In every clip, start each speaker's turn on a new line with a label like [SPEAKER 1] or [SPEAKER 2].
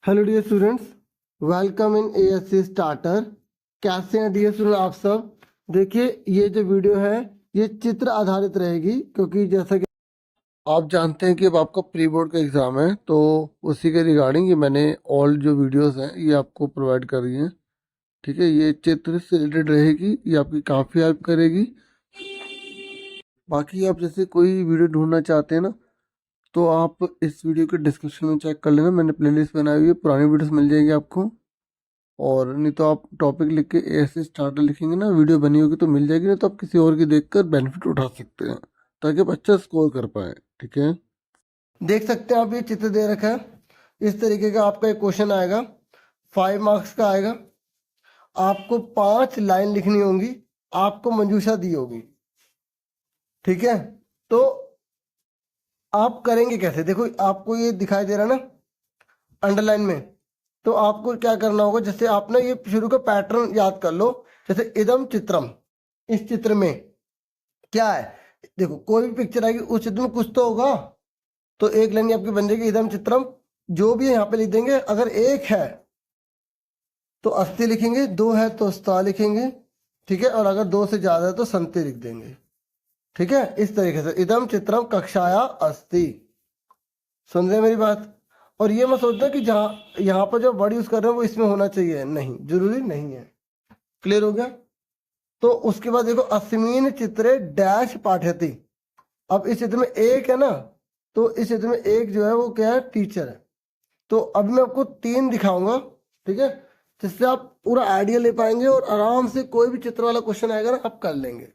[SPEAKER 1] Hello dear students, welcome in ASC starter. कैसे हैं dear student आप सब। देखिए ये जो वीडियो है ये चित्र आधारित रहेगी, क्योंकि जैसा कि आप जानते हैं कि अब आपका प्री बोर्ड का एग्ज़ाम है, तो उसी के रिगार्डिंग ये मैंने ऑल जो वीडियोस हैं ये आपको प्रोवाइड कर रही हैं। ठीक है, ये चित्र से रिलेटेड रहेगी, ये आपकी काफ़ी हेल्प करेगी। बाकी आप जैसे कोई वीडियो ढूंढना चाहते हैं ना, तो आप इस वीडियो के डिस्क्रिप्शन में चेक कर लेना, मैंने प्लेलिस्ट बनाई हुई है, पुरानी वीडियोस मिल जाएंगी आपको। और नहीं तो आप टॉपिक लिख के ऐसे स्टार्टर लिखेंगे ना, वीडियो बनी होगी तो मिल जाएगी, नहीं तो आप किसी और की देखकर बेनिफिट उठा सकते हैं ताकि आप अच्छा स्कोर कर पाए। ठीक है, देख सकते हैं आप, ये चित्र दे रखा है। इस तरीके का आपका एक क्वेश्चन आएगा, 5 मार्क्स का आएगा। आपको 5 लाइन लिखनी होंगी, आपको मंजूषा दी होगी। ठीक है, तो आप करेंगे कैसे, देखो आपको ये दिखाई दे रहा ना अंडरलाइन में, तो आपको क्या करना होगा, जैसे आप ना ये शुरू का पैटर्न याद कर लो। जैसे इदम चित्रम, इस चित्र में क्या है, देखो कोई भी पिक्चर आएगी उस चित्र में कुछ तो होगा, तो एक लाइन आपकी बन जाएगी इदम चित्रम। जो भी है यहाँ पे लिख देंगे, अगर एक है तो अस्थि लिखेंगे, दो है तो स्था लिखेंगे। ठीक है, और अगर दो से ज्यादा है तो संति लिख देंगे। ठीक है, इस तरीके से इदम चित्रम कक्षाया अस्ति। सुन रहे हैं मेरी बात। और ये मत सोचना कि जहाँ यहाँ पर जो वर्ड यूज कर रहे हैं वो इसमें होना चाहिए, नहीं, जरूरी नहीं है। क्लियर हो गया। तो उसके बाद देखो अस्मिन चित्रे डैश पाठयति। अब इस चित्र में एक है ना, तो इस चित्र में एक जो है वो क्या है, टीचर है। तो अब मैं आपको 3 दिखाऊंगा, ठीक है, जिससे आप पूरा आइडिया ले पाएंगे और आराम से कोई भी चित्र वाला क्वेश्चन आएगा ना आप कर लेंगे।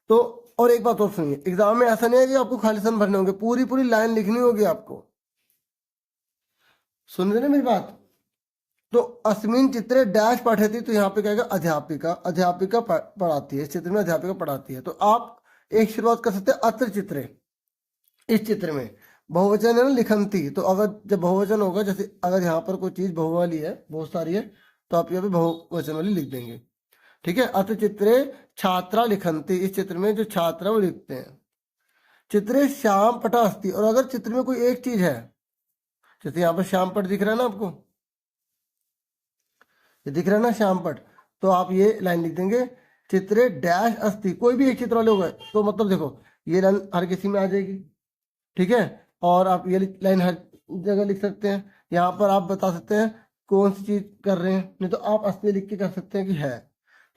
[SPEAKER 1] तो और एक बात और सुनिए, एग्जाम में ऐसा नहीं है कि आपको खालिस्तान भरने होंगे, पूरी पूरी लाइन लिखनी होगी आपको। सुन रहे ना मेरी बात। तो अस्मिन चित्रे डैश पठती, तो यहाँ पे कहेगा अध्यापिका, अध्यापिका पढ़ाती है, इस चित्र में अध्यापिका पढ़ाती है। तो आप एक शुरुआत कर सकते हैं अत्र चित्रे। इस चित्र में बहुवचन है ना लिखंती, तो अगर जब बहुवचन होगा, जैसे अगर यहाँ पर कोई चीज बहु वाली है, बहुत सारी है, तो आप यहाँ पे बहुवचन वाली लिख देंगे। ठीक है, अत्र चित्रे छात्रा लिखंती, इस चित्र में जो छात्रा वो लिखते हैं। चित्रे श्याम पटा अस्ति, और अगर चित्र में कोई एक चीज है, जैसे यहाँ पर श्याम पट दिख रहा है ना आपको, ये दिख रहा है ना श्याम पट, तो आप ये लाइन लिख देंगे चित्रे डैश अस्ति। कोई भी एक चित्र वाले होगा, तो मतलब देखो ये लाइन हर किसी में आ जाएगी। ठीक है, और आप ये लाइन हर जगह लिख सकते हैं। यहाँ पर आप बता सकते हैं कौन सी चीज कर रहे हैं, नहीं तो आप अस्ति लिख के कर सकते हैं कि है।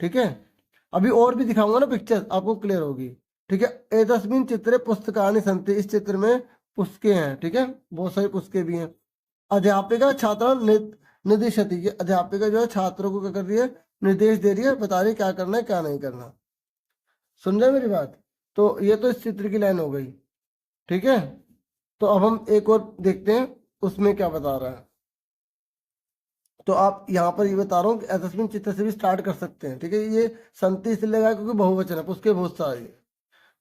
[SPEAKER 1] ठीक है, अभी और भी दिखाऊंगा ना पिक्चर, आपको क्लियर होगी। ठीक है, एतस्मिन चित्रे पुस्तकानि सन्ति, इस चित्र में पुस्तकें हैं। ठीक है, बहुत सारी पुस्तकें भी हैं। अध्यापिका छात्रा निर्देशती, कि अध्यापिका जो है छात्रों को क्या कर रही है, निर्देश दे रही है, बता रही है क्या करना है क्या नहीं करना। सुन रहे हैं मेरी बात। तो ये तो इस चित्र की लाइन हो गई। ठीक है, तो अब हम एक और देखते हैं उसमें क्या बता रहा है। तो आप यहाँ पर ये बता रहा हूँ कि एतस्मिन चित्र से भी स्टार्ट कर सकते हैं। ठीक है, ये संति इसलिए लगाया क्योंकि बहुवचन है, उसके बहुत सारे।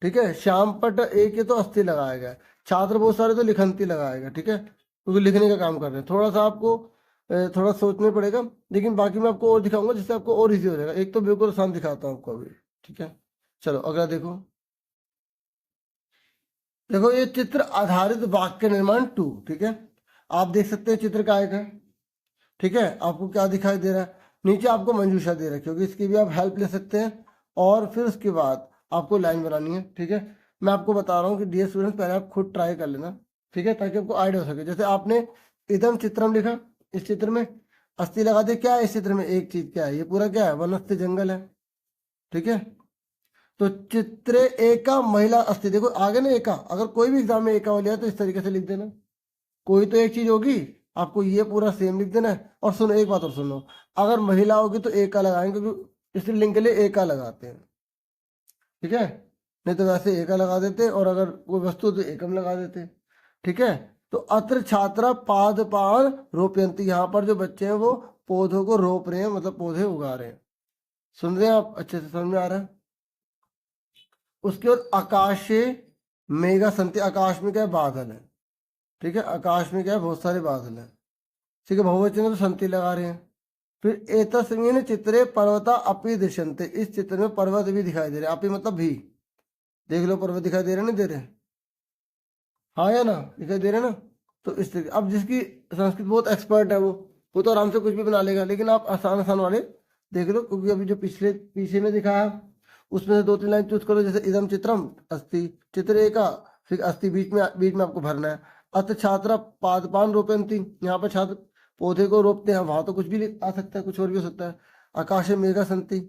[SPEAKER 1] ठीक है, श्याम पट एक है तो अस्थि लगाया गया, छात्र बहुत सारे तो लिखंती लगाएगा। ठीक है, क्योंकि लिखने का काम कर रहे हैं। थोड़ा सा आपको थोड़ा सोचना पड़ेगा, लेकिन बाकी मैं आपको और दिखाऊंगा जिससे आपको और इजी हो जाएगा। एक तो बिल्कुल आसान दिखाता हूँ आपको अभी। ठीक है, चलो अगला देखो। देखो ये चित्र आधारित वाक्य निर्माण 2। ठीक है, आप देख सकते हैं चित्र का एक है। ठीक है, आपको क्या दिखाई दे रहा है, नीचे आपको मंजूषा दे रखी होगी, इसकी भी आप हेल्प ले सकते हैं। और फिर उसके बाद आपको लाइन बनानी है। ठीक है, मैं आपको बता रहा हूँ कि डियर स्टूडेंट्स पहले आप खुद ट्राई कर लेना। ठीक है, ताकि आपको आइडिया हो सके। जैसे आपने इदम चित्रम लिखा, इस चित्र में अस्थि लगा दे, क्या है इस चित्र में एक चीज, क्या है ये पूरा, क्या है वनस्पति जंगल है। ठीक है, तो चित्रे एका महिला अस्थि, देखो आगे ना एका, अगर कोई भी एग्जाम में एका हो लिया तो इस तरीके से लिख देना, कोई तो एक चीज होगी, आपको ये पूरा सेम लिख देना है। और सुनो एक बात और सुनो, अगर महिला होगी तो एक का लगाएंगे, क्योंकि स्त्रीलिंग के लिए एक का लगाते हैं। ठीक है, नहीं तो वैसे एक का लगा देते, और अगर कोई वस्तु हो तो एकम लगा देते। ठीक है, तो अत्र छात्रा पादपान रोपयंती, यहाँ पर जो बच्चे हैं वो पौधों को रोप रहे हैं, मतलब पौधे उगा रहे हैं। सुन रहे हैं आप, अच्छे से समझ में आ रहा है। उसके बाद आकाशे मेघा संति, आकाश में क्या है, बादल है। ठीक है, आकाश में क्या है, बहुत सारे बादल है। ठीक है, बहुवचन है तो संति लगा रहे हैं। फिर एतस्मिन चित्रे पर्वता अपि दृश्यन्ते, इस चित्र में पर्वत भी दिखाई दे रहे हैं। अपि मतलब भी, देख लो पर्वत दिखाई दे रहे नहीं दे रहे, हाँ या ना, दिखाई दे रहे ना। तो इस तरीके, अब जिसकी संस्कृत बहुत एक्सपर्ट है वो तो आराम से कुछ भी बना लेगा, लेकिन आप आसान आसान वाले देख लो, क्योंकि अभी जो पीछे में दिखाया उसमें से 2-3 लाइन चूज करो, जैसे इदम चित्रम अस्ति चित्र एका, फिर अस्ति बीच में आपको भरना है। अथ छात्र पादपान रोपयन्ति, यहाँ पर छात्र पौधे को रोपते हैं, वहां तो कुछ भी आ सकता है, कुछ और भी हो सकता है। आकाशे मेघा संति,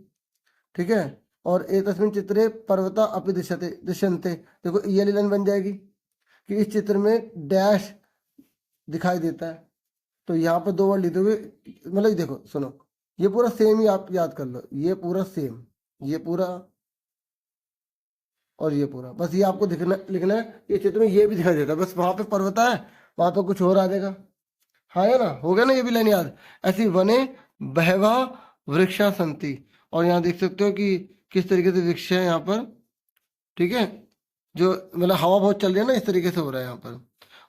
[SPEAKER 1] ठीक है। और एक तस्मिन चित्रे पर्वता अपि दृश्यन्ते, देखो ये वाली लाइन बन जाएगी कि इस चित्र में डैश दिखाई देता है। तो यहाँ पर 2 वर्ड लिखते हुए, मतलब ये देखो सुनो, ये पूरा सेम ही आप याद कर लो, ये पूरा सेम, ये पूरा और ये पूरा, बस ये आपको लिखना है। ये चित्र में ये भी दिखाई देता है, बस वहां पे पर्वत है, वहां पे कुछ और आ जाएगा। हाँ है ना, हो गया ना ये भी लाइन याद। ऐसी वने बहवा वृक्षा संति, और यहाँ देख सकते हो कि किस तरीके से वृक्ष है यहाँ पर, ठीक है। जो मतलब हवा बहुत चल रही है ना, इस तरीके से हो रहा है यहाँ पर।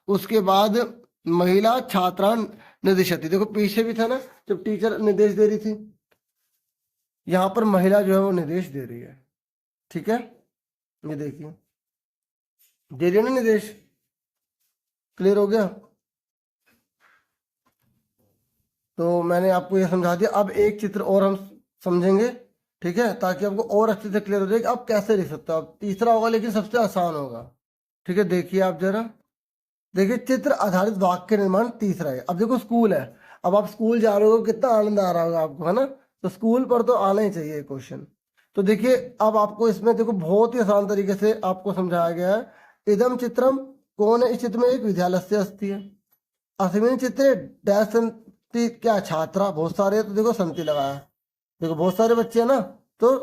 [SPEAKER 1] उसके बाद महिला छात्रान निर्देशती, देखो पीछे भी था ना जब टीचर निर्देश दे रही थी, यहाँ पर महिला जो है वो निर्देश दे रही है, ठीक है। ये देखिए दे रही है ना निर्देश, क्लियर हो गया। तो मैंने आपको ये समझा दिया। अब एक चित्र और हम समझेंगे, ठीक है, ताकि आपको और अच्छे से क्लियर हो जाए कि आप कैसे लिख सकते हो। अब तीसरा होगा लेकिन सबसे आसान होगा, ठीक है। देखिए आप जरा, देखिए चित्र आधारित वाक्य निर्माण तीसरा है। अब देखो स्कूल है, अब आप स्कूल जा रहे हो, कितना आनंद आ रहा होगा आपको, है ना। तो स्कूल पर तो आना ही चाहिए क्वेश्चन। तो देखिए अब आपको इसमें देखो बहुत ही आसान तरीके से आपको समझाया गया है। इदम चित्रम, कौन है इस चित्र में, एक विद्यालय से अस्ति है। अस्मिन चित्रे डैश संति, क्या छात्रा बहुत सारे हैं, तो देखो संति लगाया, देखो बहुत सारे बच्चे हैं ना, तो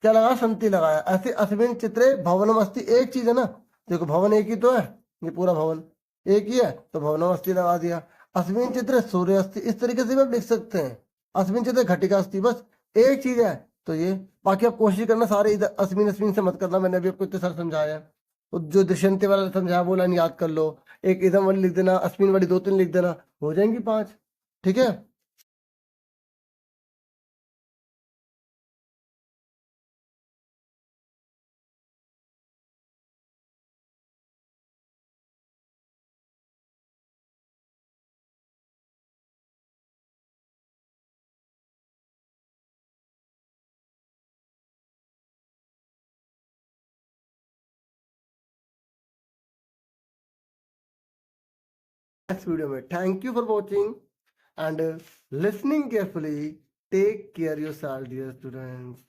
[SPEAKER 1] क्या लगाया, संति लगाया। ऐसे अस्मिन चित्रे भवनम अस्ति, एक चीज है ना, देखो भवन एक ही तो है, ये पूरा भवन एक ही है, तो भवनम अस्ति लगा दिया। अस्मिन चित्र सूर्य अस्ति, इस तरीके से भी आप लिख सकते हैं। अस्मिन चित्र घटिका अस्ति, बस एक चीज है तो ये। बाकी आप कोशिश करना सारे इधर अस्मिन अस्मिन से मत करना, मैंने अभी आपको इतने सारे समझाया है। तो जो दृश्यंते वाला समझाया वो लाइन याद कर लो, एक इदम वाली लिख देना, अस्मिन वाली 2-3 लिख देना, हो जाएंगी 5, ठीक है। नेक्स्ट वीडियो में, thank you for watching and listening carefully. Take care yourself, dear students.